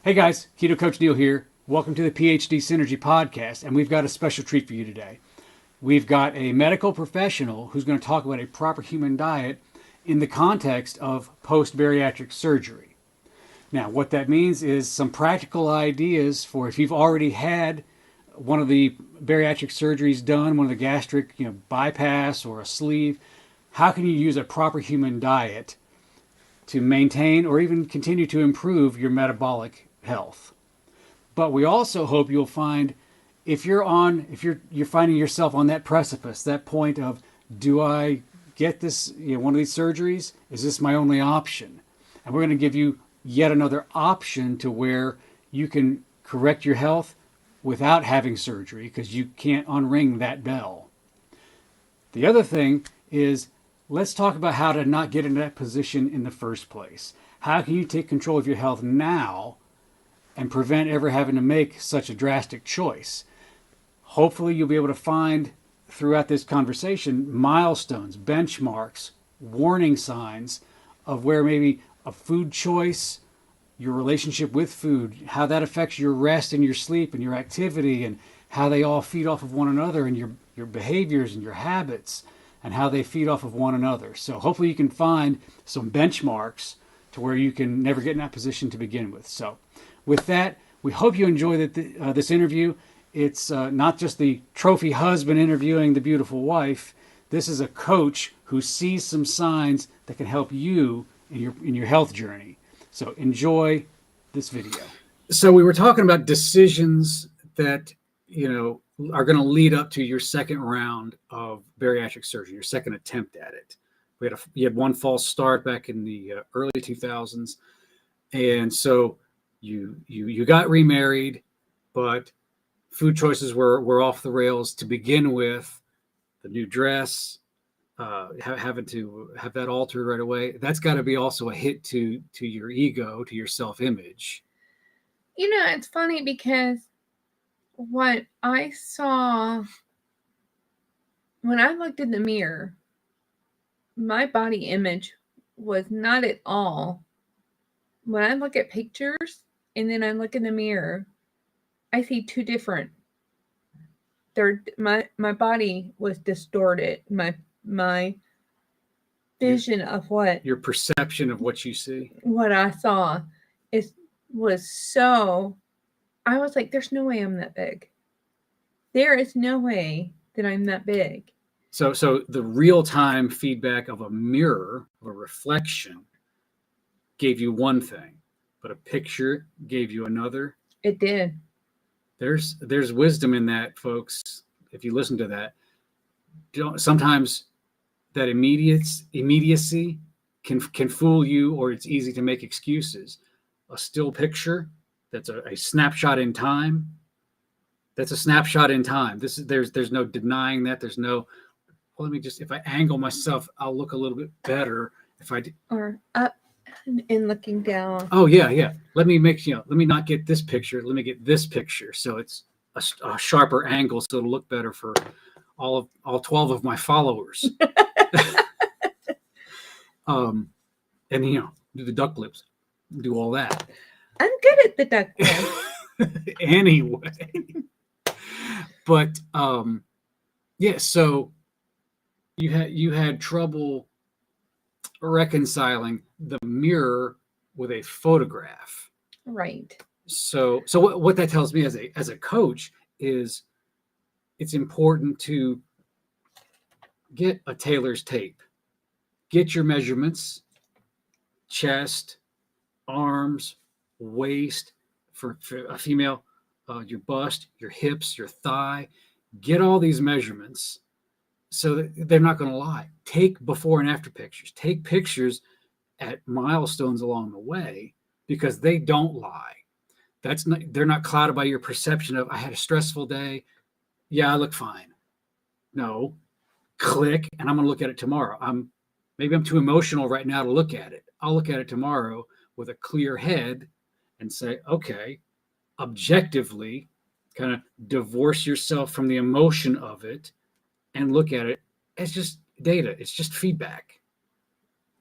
Hey guys, Keto Coach Neil here. Welcome to the PHDsynergy podcast, and we've got a special treat for you today. We've got a medical professional who's going to talk about a proper human diet in the context of post-bariatric surgery. Now, what that means is some practical ideas for if you've already had one of the bariatric surgeries done, one of the gastric, bypass or a sleeve. How can you use a proper human diet to maintain or even continue to improve your metabolic health? But we also hope you'll find if you're finding yourself on that precipice, that point of, do I get this, one of these surgeries? Is this my only option? And we're going to give you yet another option to where you can correct your health without having surgery, because you can't unring that bell. The other thing is, let's talk about how to not get in that position in the first place. How can you take control of your health now and prevent ever having to make such a drastic choice? Hopefully you'll be able to find throughout this conversation milestones, benchmarks, warning signs of where maybe a food choice, your relationship with food, how that affects your rest and your sleep and your activity, and how they all feed off of one another, and your behaviors and your habits, and how they feed off of one another. So hopefully you can find some benchmarks to where you can never get in that position to begin with. So with that, we hope you enjoy this interview. It's not just the trophy husband interviewing the beautiful wife. This is a coach who sees some signs that can help you in your health journey. So enjoy this video. So we were talking about decisions that, are going to lead up to your second round of bariatric surgery, your second attempt at it. You had one false start back in the early 2000s. And so you got remarried, but food choices were off the rails to begin with. The new dress, having to have that altered right away, that's got to be also a hit to your ego, to your self-image. It's funny because what I saw when I looked in the mirror, my body image was not at all. When I look at pictures and then I look in the mirror, I see two different. My body was distorted. My vision of what your perception of what you see, what I saw, was so. I was like, "There's no way I'm that big. There is no way that I'm that big." So the real-time feedback of a mirror, of a reflection, gave you one thing, but a picture gave you another. It did. There's wisdom in that, folks. If you listen to that, sometimes that immediacy can fool you, or it's easy to make excuses. A still picture, that's a snapshot in time. That's a snapshot in time. There's no denying that. There's no, well, let me just, if I angle myself, I'll look a little bit better. If I or up and looking down. Oh yeah. Let me not get this picture. Let me get this picture. So it's a sharper angle, so it'll look better for all 12 of my followers. And do the duck lips, do all that. I'm good at the duck lips. Anyway, but so you had trouble reconciling the mirror with a photograph, right? So what that tells me as a coach is it's important to get a tailor's tape, get your measurements, chest, arms, waist, for a female, your bust, your hips, your thigh, get all these measurements so that they're not going to lie. Take before and after pictures. Take pictures at milestones along the way, because they don't lie. They're not clouded by your perception of, I had a stressful day. Yeah, I look fine. No, click, and I'm going to look at it tomorrow. Maybe I'm too emotional right now to look at it. I'll look at it tomorrow with a clear head and say, okay, objectively, kind of divorce yourself from the emotion of it and look at it as just data. It's just feedback.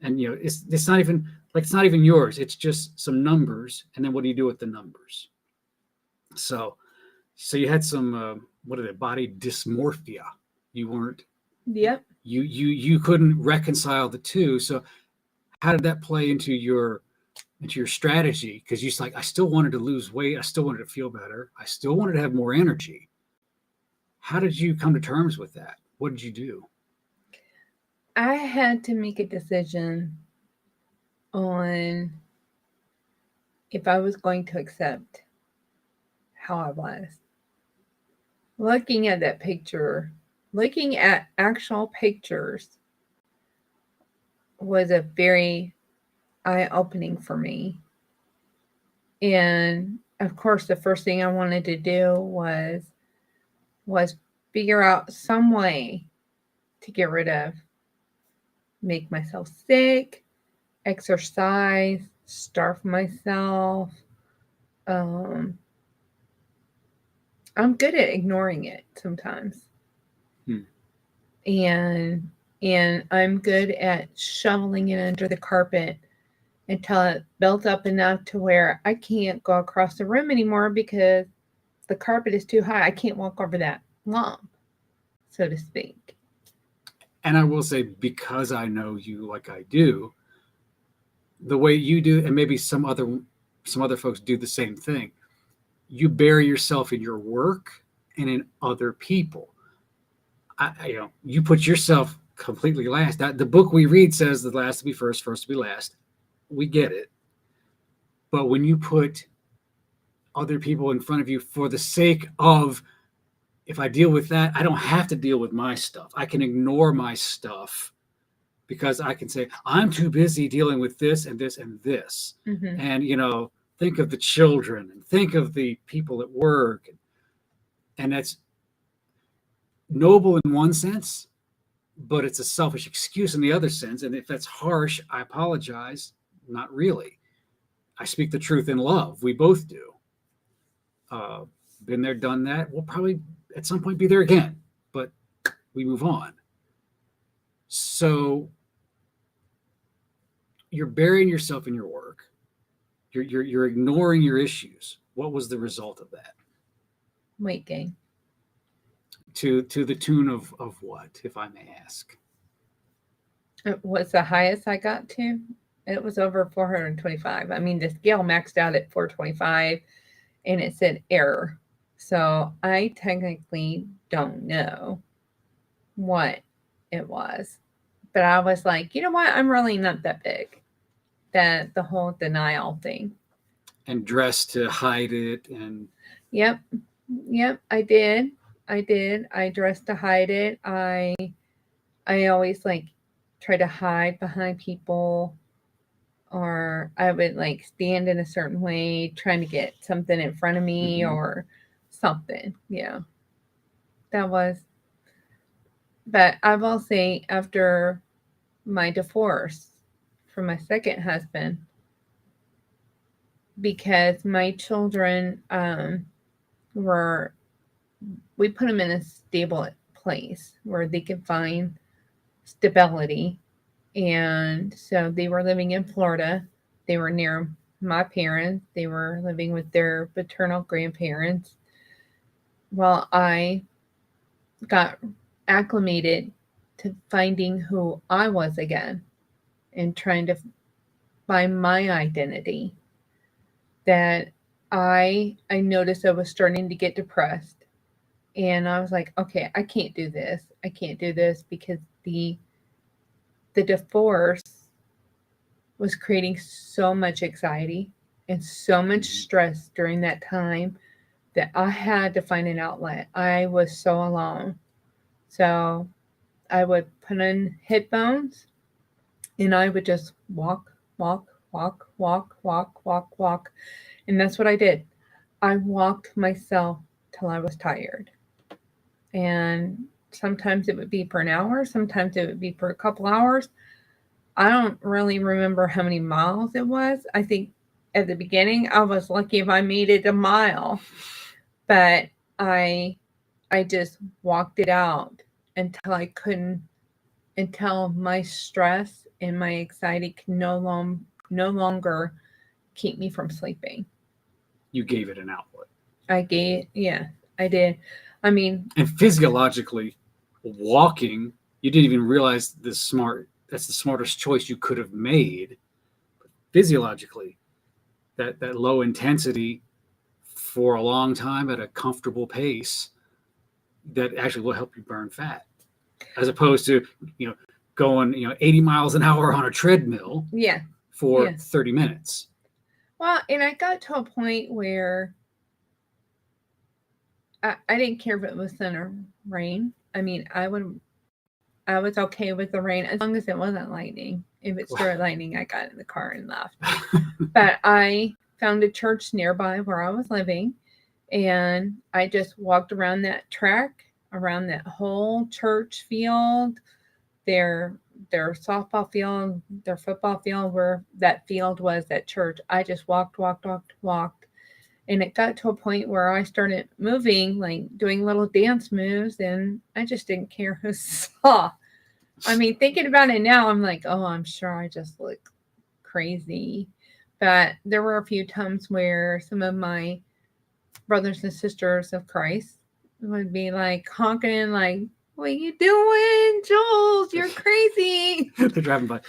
And it's not even like it's not even yours. It's just some numbers. And then what do you do with the numbers? So you had some, what is it? Body dysmorphia. You weren't, Yep. you couldn't reconcile the two. So how did that play into your strategy? Because you like, I still wanted to lose weight. I still wanted to feel better. I still wanted to have more energy. How did you come to terms with that? What did you do? I had to make a decision on if I was going to accept how I was. Looking at that picture, looking at actual pictures was a very eye-opening for me. And of course, the first thing I wanted to do was figure out some way to get rid of, make myself sick, exercise, starve myself. I'm good at ignoring it sometimes. And I'm good at shoveling it under the carpet until it built up enough to where I can't go across the room anymore because the carpet is too high. I can't walk over that lump, so to speak. And I will say, because I know you like I do, the way you do, and maybe some other folks do the same thing, you bury yourself in your work and in other people. You put yourself completely last. The book we read says the last to be first, first to be last. We get it. But when you put other people in front of you for the sake of, if I deal with that, I don't have to deal with my stuff. I can ignore my stuff because I can say, I'm too busy dealing with this and this and this. Mm-hmm. And, think of the children and think of the people at work. And that's noble in one sense, but it's a selfish excuse in the other sense. And if that's harsh, I apologize. Not really. I speak the truth in love. We both do. Been there, done that. We'll probably at some point be there again, but we move on. So you're burying yourself in your work. You're ignoring your issues. What was the result of that? Weight gain. To the tune of what, if I may ask? It was the highest I got to. It was over 425. I mean, the scale maxed out at 425 and it said error. So I technically don't know what it was. But I was like, you know what? I'm really not that big. That the whole denial thing. And dressed to hide it. And Yep, I did. I dressed to hide it. I always like try to hide behind people, or I would like stand in a certain way trying to get something in front of me or something. Yeah. That was, but I will say, after my divorce from my second husband, because my children we put them in a stable place where they could find stability. And so they were living in Florida. They were near my parents. They were living with their paternal grandparents. Well, I got acclimated to finding who I was again and trying to find my identity. That I noticed I was starting to get depressed. And I was like, okay, I can't do this. I can't do this because the divorce was creating so much anxiety and so much stress during that time that I had to find an outlet. I was so alone. So I would put in headphones and I would just walk, walk, walk, walk, walk, walk, walk. And that's what I did. I walked myself till I was tired. And sometimes it would be for an hour, sometimes it would be for a couple hours. I don't really remember how many miles it was. I think at the beginning I was lucky if I made it a mile. But I just walked it out until I couldn't, until my stress and my anxiety could no no longer keep me from sleeping. You gave it an outlet. I did. I mean, and physiologically, walking, you didn't even realize that's the smartest choice you could have made. But physiologically, that low intensity for a long time at a comfortable pace, that actually will help you burn fat, as opposed to going 80 miles an hour on a treadmill yeah. for 30 minutes. Well, and I got to a point where I didn't care if it was sun or rain. I mean, I was okay with the rain as long as it wasn't lightning. If it started lightning, I got in the car and left. But I found a church nearby where I was living, and I just walked around that track, around that whole church field, their softball field, their football field, where that field was, that church. I just walked. And it got to a point where I started moving, like doing little dance moves, and I just didn't care who saw. I mean, thinking about it now, I'm like, oh, I'm sure I just look crazy. But there were a few times where some of my brothers and sisters of Christ would be like honking, like, what you doing, Jules? You're crazy. They're driving by.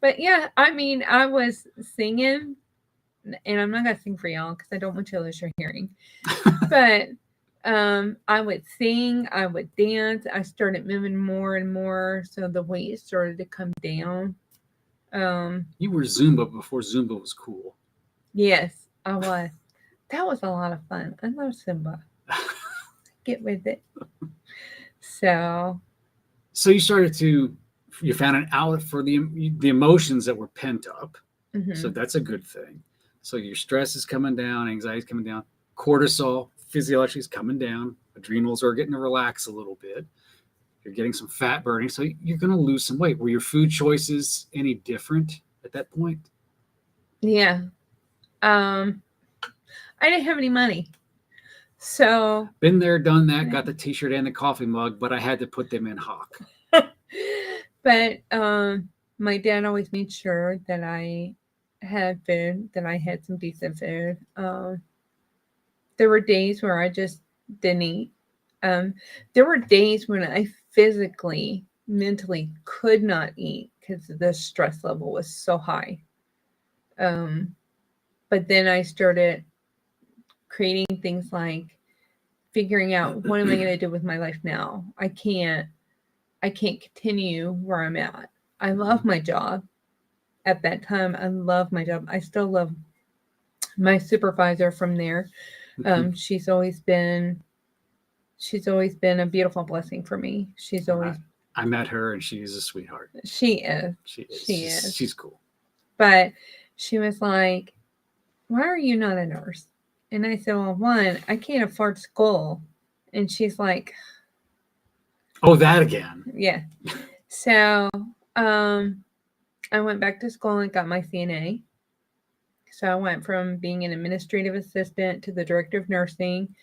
But yeah, I mean, I was singing, and I'm not going to sing for y'all because I don't want you to lose your hearing. But I would sing, I would dance. I started moving more and more, so the weight started to come down. You were Zumba before Zumba was cool. Yes, I was. That was a lot of fun. I love Zumba. Get with it. So you found an outlet for the emotions that were pent up. mm-hmm. So that's a good thing. So your stress is coming down, anxiety is coming down, cortisol physiologically is coming down, adrenals are getting to relax a little bit. You're getting some fat burning, so you're going to lose some weight. Were your food choices any different at that point? Yeah. I didn't have any money. So been there, done that, got the t-shirt and the coffee mug, but I had to put them in hock. But my dad always made sure that I had food, that I had some decent food. There were days where I just didn't eat. There were days when I physically, mentally could not eat because the stress level was so high. But then I started creating things like figuring out, what am I going to do with my life now? I can't continue where I'm at. I love my job. At that time, I love my job. I still love my supervisor from there. She's always been a beautiful blessing for me. I met her and she's a sweetheart. She is. She's cool. But she was like, why are you not a nurse? And I said, well, one, I can't afford school. And she's like, oh, that again. Yeah. So I went back to school and got my CNA. So I went from being an administrative assistant to the director of nursing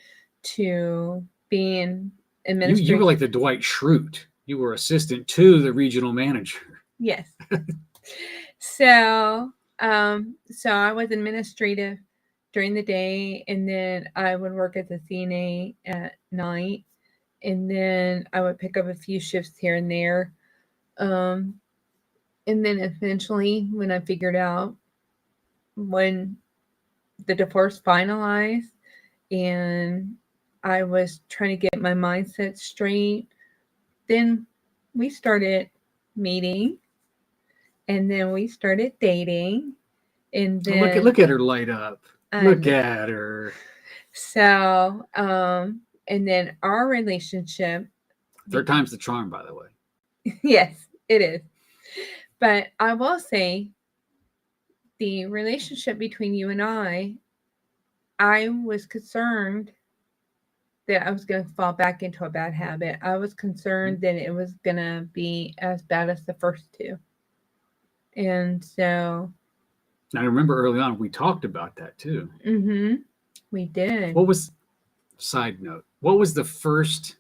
to being administrative. You were like the Dwight Schrute. You were assistant to the regional manager. Yes. So I was administrative during the day, and then I would work as a CNA at night, and then I would pick up a few shifts here and there. And then eventually, when I figured out, when the divorce finalized and I was trying to get my mindset straight, then we started meeting, and then we started dating, and then look at her light up. Look at her. So, and then our relationship. Third time's the charm, by the way. Yes, it is. But I will say, the relationship between you and I was concerned that I was going to fall back into a bad habit. I was concerned that it was going to be as bad as the first two. And so. I remember early on, we talked about that too. Mm-hmm. We did. Side note, what was the first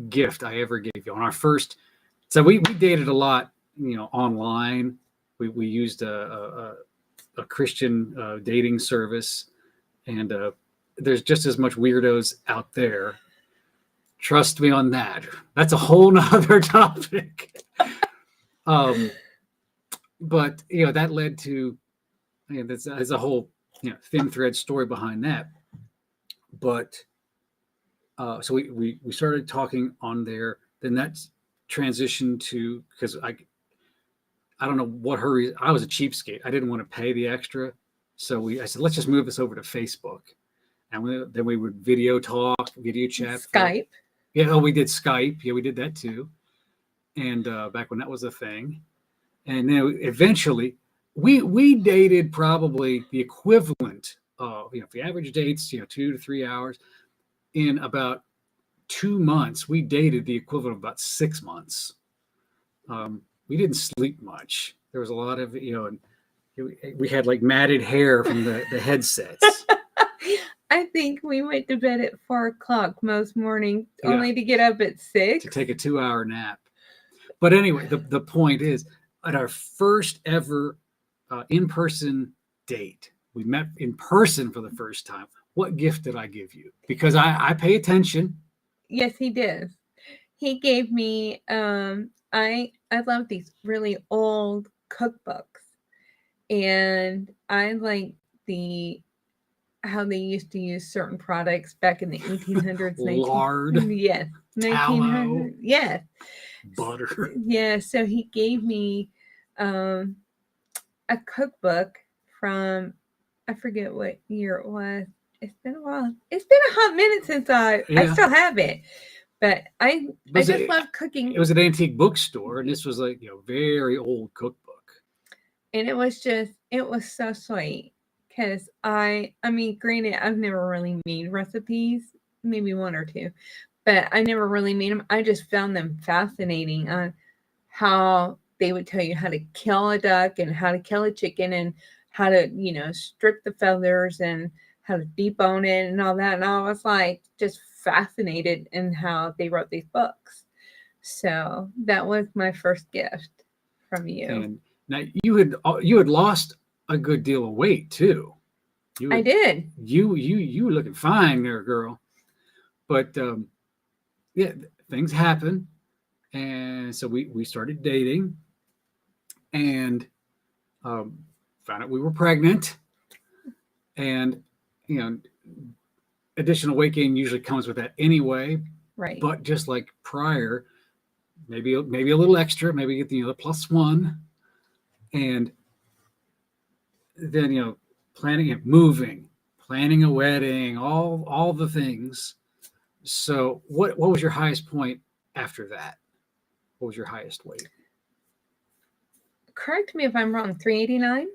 gift I ever gave you on our first So we dated a lot, online. We used a Christian dating service, and there's just as much weirdos out there. Trust me on that. That's a whole nother topic. But that led to, there's a whole thin thread story behind that. But so we started talking on there. Then that's transitioned to, because I don't know what her reason. I was a cheapskate. I didn't want to pay the extra, so I said, let's just move this over to Facebook, and then we would video talk, video chat, Skype. We did Skype. Yeah, we did that too, and back when that was a thing. And then eventually, we dated probably the equivalent of, if the average dates 2 to 3 hours, in about 2 months, we dated the equivalent of about 6 months. We didn't sleep much. There was a lot of, and we had like matted hair from the headsets. I think we went to bed at 4 o'clock most mornings, only to get up at 6. To take a 2-hour nap. But anyway, the point is, at our first ever in-person date, we met in person for the first time. What gift did I give you? Because I pay attention. Yes, he did. He gave me, I love these really old cookbooks, and I like how they used to use certain products back in the 1800s. Lard. Yes. 1900. Yes. Butter. Yeah. So he gave me a cookbook from, I forget what year it was. It's been a while. It's been a hot minute since I still have it. But I just love cooking. It was an antique bookstore, and this was like, very old cookbook. And it was so sweet. Because I mean, granted, I've never really made recipes, maybe 1 or 2, but I never really made them. I just found them fascinating on how they would tell you how to kill a duck and how to kill a chicken and how to, strip the feathers and how to debone it and all that. And I was like just fascinated in how they wrote these books. So that was my first gift from you. And now you had lost a good deal of weight too. I did. You were looking fine there, girl. But things happen, and so we started dating, and found out we were pregnant, and additional weight gain usually comes with that anyway. Right. But just like prior, maybe a little extra, maybe get the +1, and then planning and moving, planning a wedding, all the things. So what was your highest point after that? What was your highest weight? Correct me if I'm wrong. 389.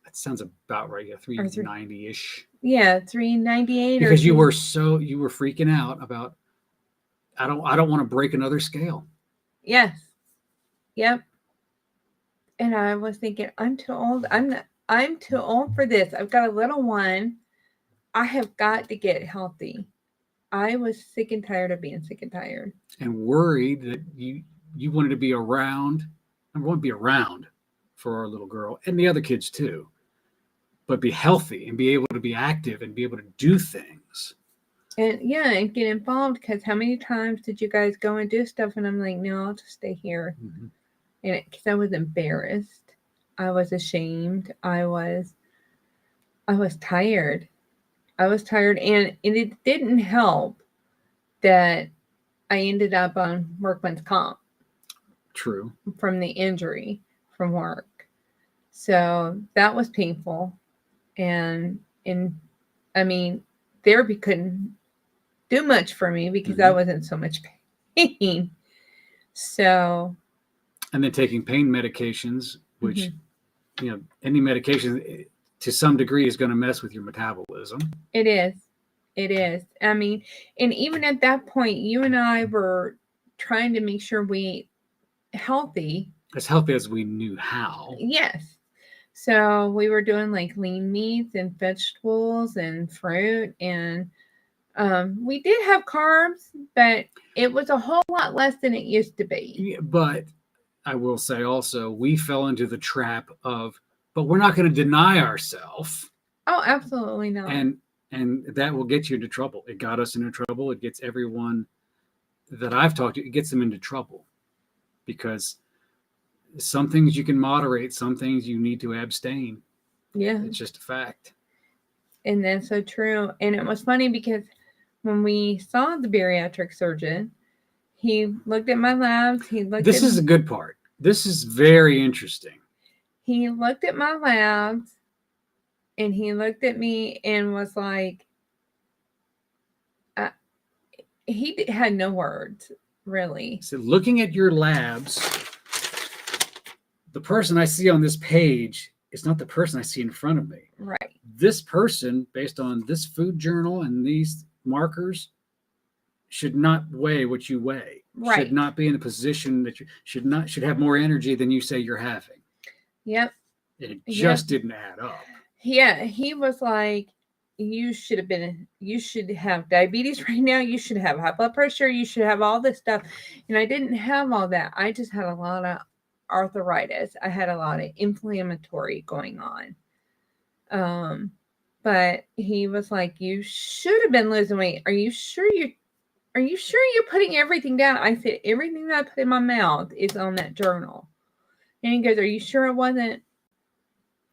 That sounds about right. Yeah, 390-ish. Yeah, 398. Because you were freaking out about, I don't want to break another scale. Yes. Yep. And I was thinking, I'm too old. I'm too old for this. I've got a little one. I have got to get healthy. I was sick and tired of being sick and tired. And worried that you wanted to be around. Number one, be around for our little girl and the other kids too. But be healthy and be able to be active and be able to do things. And and get involved, because how many times did you guys go and do stuff? And I'm like, no, I'll just stay here. Mm-hmm. And because I was embarrassed. I was ashamed. I was tired. I was tired, and it didn't help that I ended up on workman's comp. True. From the injury from work. So that was painful. And I mean, therapy couldn't do much for me because I was in so much pain. So. And then taking pain medications, which, any medication to some degree is going to mess with your metabolism. It is. I mean, and even at that point, you and I were trying to make sure we ate healthy. As healthy as we knew how. Yes. So we were doing like lean meats and vegetables and fruit and We did have carbs, but it was a whole lot less than it used to be. Yeah, but I will say also, we fell into the trap of, but we're not going to deny ourselves. Oh, absolutely not. And that will get you into trouble. It got us into trouble. It gets everyone that I've talked to, it gets them into trouble, because some things you can moderate, some things you need to abstain. Yeah. It's just a fact. And that's so true. And it was funny because when we saw the bariatric surgeon, he looked at my labs. This is a good part. This is very interesting. He looked at my labs and he looked at me and was like, he had no words, really. So looking at your labs, the person I see on this page is not the person I see in front of me. Right. This person, based on this food journal and these markers, should not weigh what you weigh. Right. Should not be in the position that you should have more energy than you say you're having. Yep. It just didn't add up. Yeah, he was like, you should have diabetes right now. You should have high blood pressure. You should have all this stuff. And I didn't have all that. I just had a lot of arthritis. I had a lot of inflammatory going on. But he was like, you should have been losing weight. Are you sure you're putting everything down? I said, everything that I put in my mouth is on that journal. And he goes, are you sure it wasn't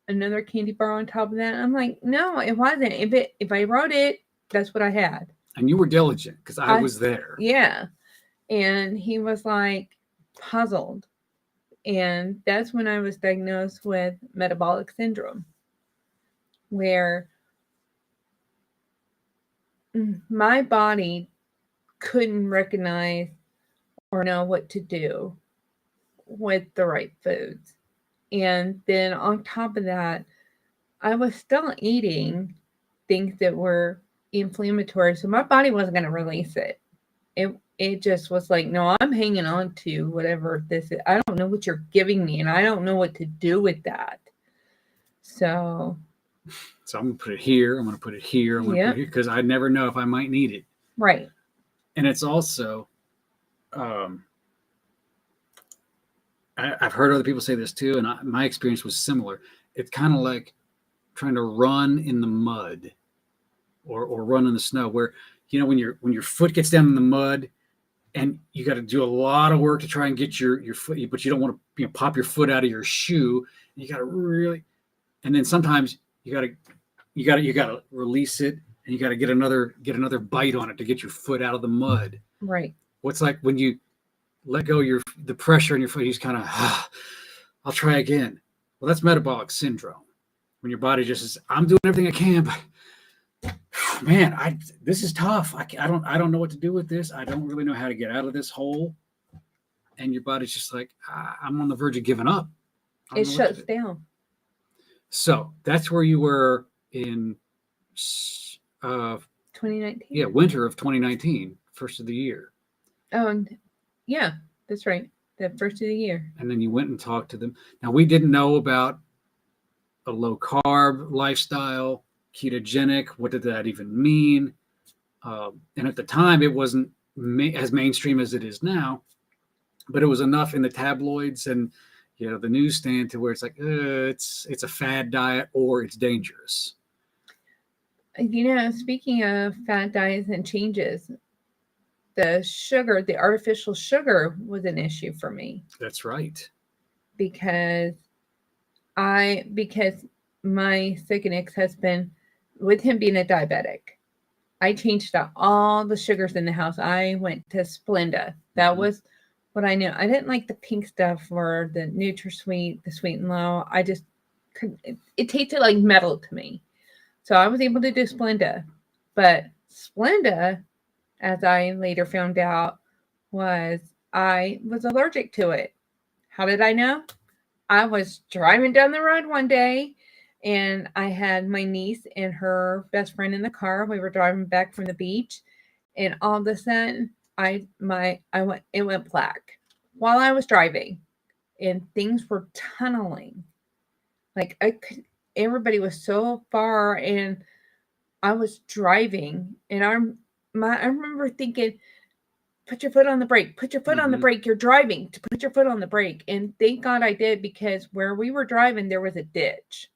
another candy bar on top of that? I'm like, no, it wasn't. If I wrote it, that's what I had. And you were diligent, because I was there. Yeah. And he was like puzzled. And that's when I was diagnosed with metabolic syndrome, where my body couldn't recognize or know what to do with the right foods. And then on top of that, I was still eating things that were inflammatory. So my body wasn't going to release it. It just was like, no, I'm hanging on to whatever this is. I don't know what you're giving me, and I don't know what to do with that. So I'm going to put it here. I'm going to put it here. I'm going to put it here, because I never know if I might need it. Right. And it's also, I've heard other people say this too, and my experience was similar. It's kind of like trying to run in the mud or run in the snow, where, when your foot gets down in the mud, and you got to do a lot of work to try and get your foot, but you don't want to pop your foot out of your shoe. You got to really, and then sometimes you got to release it, and you got to get another bite on it to get your foot out of the mud. Right. What's like when you let go the pressure on your foot, you just kind of, I'll try again. Well, that's metabolic syndrome. When your body just says, I'm doing everything I can, but man, this is tough. I don't know what to do with this. I don't really know how to get out of this hole. And your body's just like, I'm on the verge of giving up. It shuts down. So that's where you were in 2019. Yeah, winter of 2019, first of the year. Oh, yeah, that's right. The first of the year. And then you went and talked to them. Now, we didn't know about a low carb lifestyle, ketogenic. What did that even mean? And at the time, it wasn't as mainstream as it is now, but it was enough in the tabloids and the newsstand to where it's like, it's a fad diet or it's dangerous. Speaking of fat diets and changes, the artificial sugar was an issue for me. That's right. Because my second ex-husband, with him being a diabetic, I changed out all the sugars in the house. I went to Splenda. That was what I knew. I didn't like the pink stuff or the NutraSweet, the Sweet and Low. I just couldn't. It tasted like metal to me. So I was able to do Splenda. But Splenda, as I later found out, I was allergic to it. How did I know? I was driving down the road one day, and I had my niece and her best friend in the car. We were driving back from the beach, and all of a sudden, it went black while I was driving, and things were tunneling. Like everybody was so far, and I was driving, and I remember thinking, put your foot on the brake, put your foot on the brake. You're driving, to put your foot on the brake. And thank God I did, because where we were driving, there was a ditch.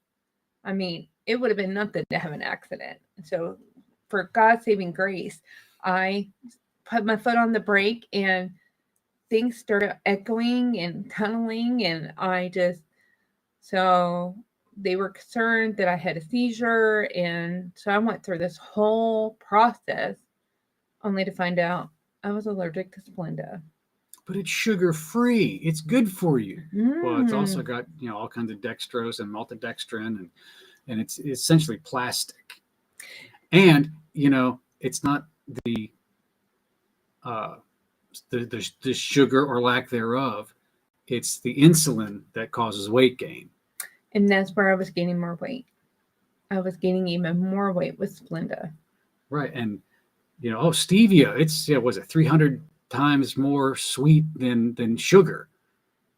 I mean, it would have been nothing to have an accident. So for God's saving grace, I put my foot on the brake and things started echoing and tunneling. And so they were concerned that I had a seizure. And so I went through this whole process only to find out I was allergic to Splenda. But it's sugar-free. It's good for you. Well, it's also got, all kinds of dextrose and maltodextrin, and it's essentially plastic. And, it's not the sugar or lack thereof. It's the insulin that causes weight gain. And that's where I was gaining more weight. I was gaining even more weight with Splenda. Right. And, stevia, it's, was it 300 times more sweet than sugar?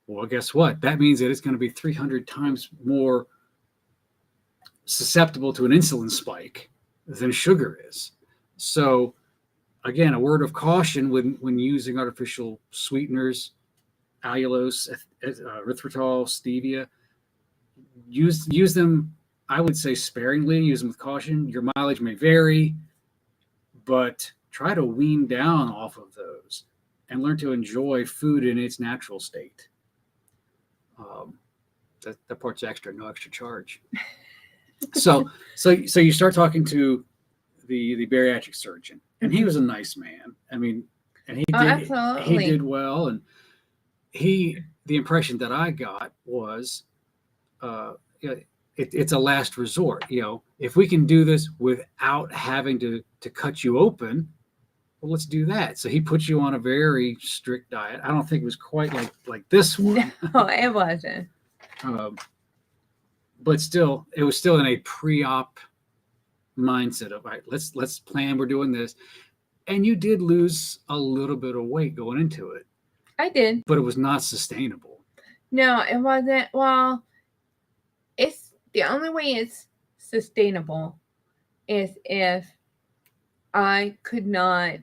Well, guess what? That means that it's going to be 300 times more susceptible to an insulin spike than sugar is. So, again, a word of caution when using artificial sweeteners, allulose, erythritol, stevia. Use them, I would say, sparingly. Use them with caution. Your mileage may vary, but try to wean down off of those and learn to enjoy food in its natural state. That part's extra, no extra charge. So you start talking to the bariatric surgeon, and he was a nice man. I mean, and he did well, and the impression that I got was, it's a last resort. If we can do this without having to cut you open, well, let's do that. So he put you on a very strict diet. I don't think it was quite like this one. No, it wasn't. But still, it was still in a pre-op mindset of, right, let's plan, we're doing this. And you did lose a little bit of weight going into it. I did. But it was not sustainable. No, it wasn't. Well, it's the only way it's sustainable is if I could not,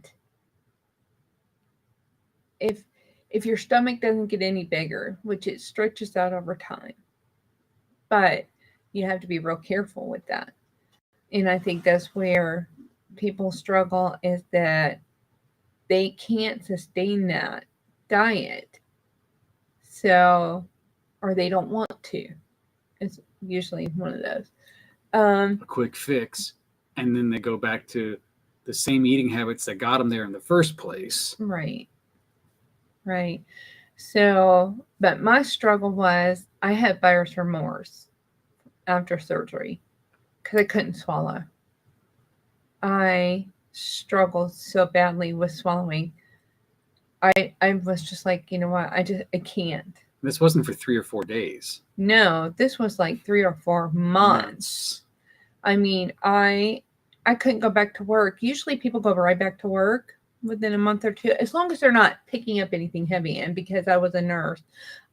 if your stomach doesn't get any bigger, which it stretches out over time. But you have to be real careful with that. And I think that's where people struggle, is that they can't sustain that diet. So, or they don't want to. It's usually one of those. A quick fix. And then they go back to the same eating habits that got them there in the first place. Right. So, but my struggle was I had buyer's remorse after surgery because I couldn't swallow. I struggled so badly with swallowing. I was just like, you know what? I can't. This wasn't for 3 or 4 days. No, this was like 3 or 4 months. I mean, I couldn't go back to work. Usually people go right back to work within a month or two, as long as they're not picking up anything heavy. And because I was a nurse,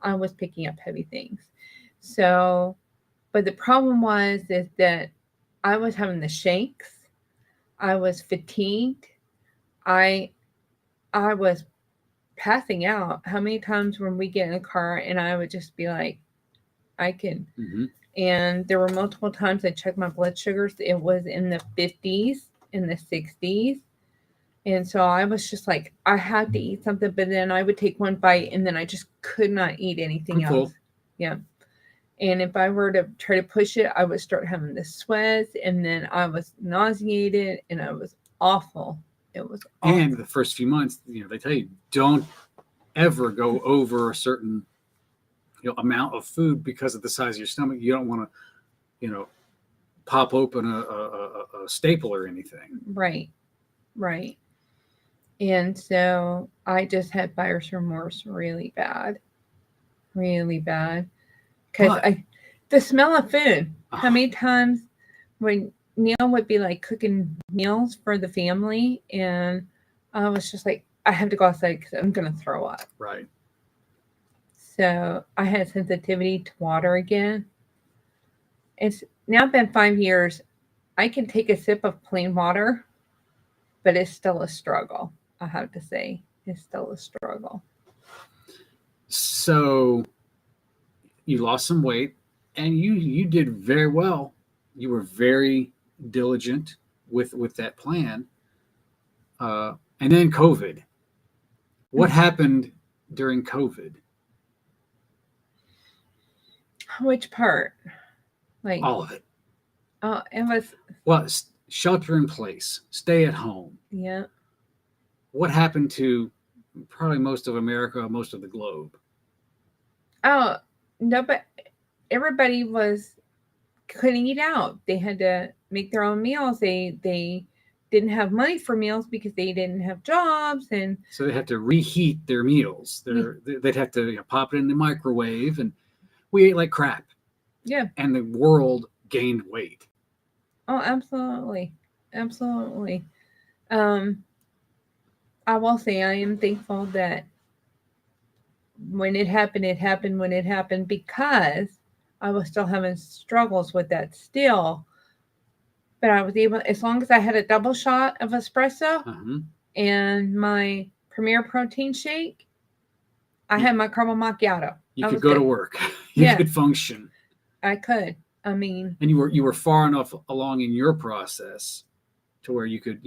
I was picking up heavy things. So, but the problem is that I was having the shakes. I was fatigued. I was passing out. How many times when we get in a car and I would just be like, I can. Mm-hmm. And there were multiple times I checked my blood sugars. It was in the 50s, in the 60s. And so I was just like, I had to eat something, but then I would take one bite and then I just could not eat anything else. Yeah. And if I were to try to push it, I would start having the sweats, and then I was nauseated, and I was awful. It was awful. And the first few months, they tell you, don't ever go over a certain amount of food because of the size of your stomach. You don't want to, pop open a staple or anything. Right. And so I just had buyer's remorse really bad. Because the smell of food. How many times when Neil would be like cooking meals for the family, and I was just like, I have to go outside because I'm going to throw up. Right. So I had sensitivity to water again. It's now been 5 years. I can take a sip of plain water but it's still a struggle. I have to say, it's still a struggle. So you lost some weight, and you did very well. You were very diligent with that plan. And then COVID. What happened during COVID? Which part? Like All of it. Oh, it was. Well, shelter in place, stay at home. Yeah. What happened to probably most of America, most of the globe? Oh no, but everybody couldn't eat out. They had to make their own meals. They didn't have money for meals because they didn't have jobs, and so they had to reheat their meals. They'd have to pop it in the microwave, and we ate like crap. Yeah. And the world gained weight. Oh, absolutely, absolutely. I will say I am thankful that when it happened when it happened, because I was still having struggles with that still. But I was able, as long as I had a double shot of espresso and my Premier protein shake, I had my caramel macchiato. You could go to work. You could function. I could. I mean, and you were far enough along in your process to where you could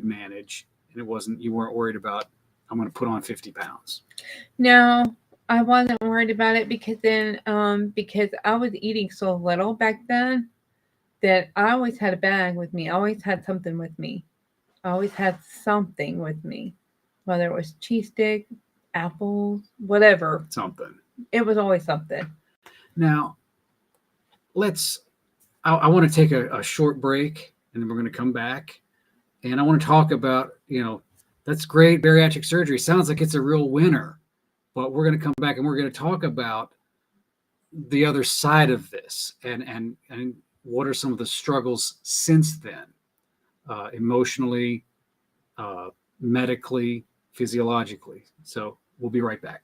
manage, and you weren't worried about, I'm going to put on 50 pounds. No, I wasn't worried about it because I was eating so little back then that I always had a bag with me. I always had something with me. Whether it was cheese stick, apples, whatever. Something. It was always something. Now, I want to take a short break, and then we're going to come back, and I want to talk about, that's great, bariatric surgery. Sounds like it's a real winner, but we're going to come back and we're going to talk about the other side of this, and what are some of the struggles since then, emotionally, medically, physiologically. So we'll be right back.